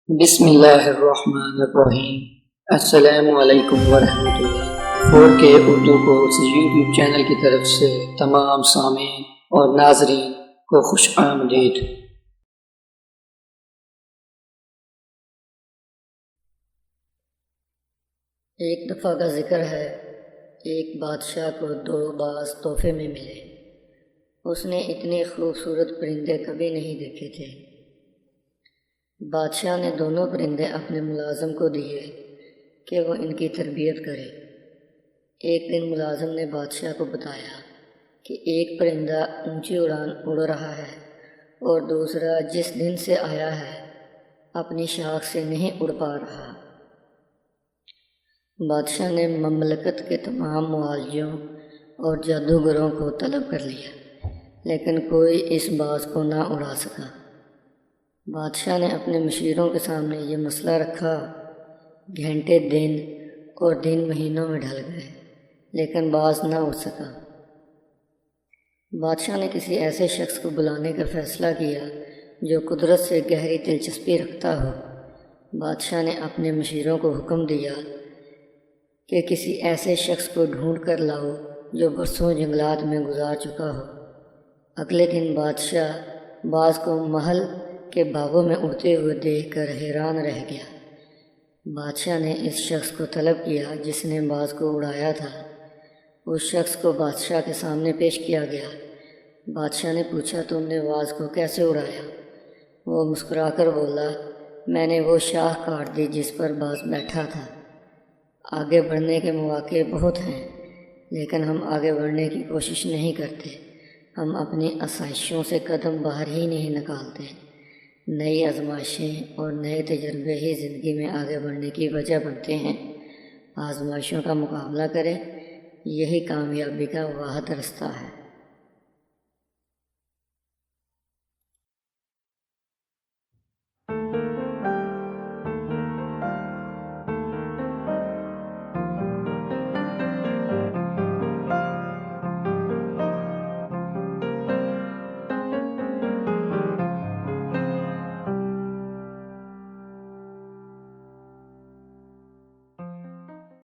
بسم اللہ الرحمن الرحیم۔ السلام علیکم ورحمۃ اللہ۔ 4K Urdu course YouTube channel کی طرف سے تمام سامعین اور ناظرین کو خوش آمدید۔ ایک دفعہ کا ذکر ہے، ایک بادشاہ کو 2 باز تحفے میں ملے۔ اس نے اتنے خوبصورت پرندے کبھی نہیں دیکھے تھے۔ بادشاہ نے دونوں پرندے اپنے ملازم کو دیے کہ وہ ان کی تربیت کرے۔ ایک دن ملازم نے بادشاہ کو بتایا کہ ایک پرندہ اونچی اڑان اڑ رہا ہے اور دوسرا جس دن سے آیا ہے اپنی شاخ سے نہیں اڑ پا رہا۔ بادشاہ نے مملکت کے تمام معالجوں اور جادوگروں کو طلب کر لیا، لیکن کوئی اس باز کو نہ اڑا سکا۔ بادشاہ نے اپنے مشیروں کے سامنے یہ مسئلہ رکھا۔ گھنٹے دن اور دن مہینوں میں ڈھل گئے، لیکن باز نہ اڑ سکا۔ بادشاہ نے کسی ایسے شخص کو بلانے کا فیصلہ کیا جو قدرت سے گہری دلچسپی رکھتا ہو۔ بادشاہ نے اپنے مشیروں کو حکم دیا کہ کسی ایسے شخص کو ڈھونڈ کر لاؤ جو برسوں جنگلات میں گزار چکا ہو۔ اگلے دن بادشاہ باز کو محل کے باغوں میں اڑتے ہوئے دیکھ کر حیران رہ گیا۔ بادشاہ نے اس شخص کو طلب کیا جس نے باز کو اڑایا تھا۔ اس شخص کو بادشاہ کے سامنے پیش کیا گیا۔ بادشاہ نے پوچھا، تم نے باز کو کیسے اڑایا؟ وہ مسکرا کر بولا، میں نے وہ شاخ کاٹ دی جس پر باز بیٹھا تھا۔ آگے بڑھنے کے مواقع بہت ہیں، لیکن ہم آگے بڑھنے کی کوشش نہیں کرتے۔ ہم اپنی آسائشوں سے قدم باہر ہی نہیں نکالتے۔ نئی آزمائشیں اور نئے تجربے ہی زندگی میں آگے بڑھنے کی وجہ بنتے ہیں۔ آزمائشوں کا مقابلہ کریں، یہی کامیابی کا واحد رستہ ہے۔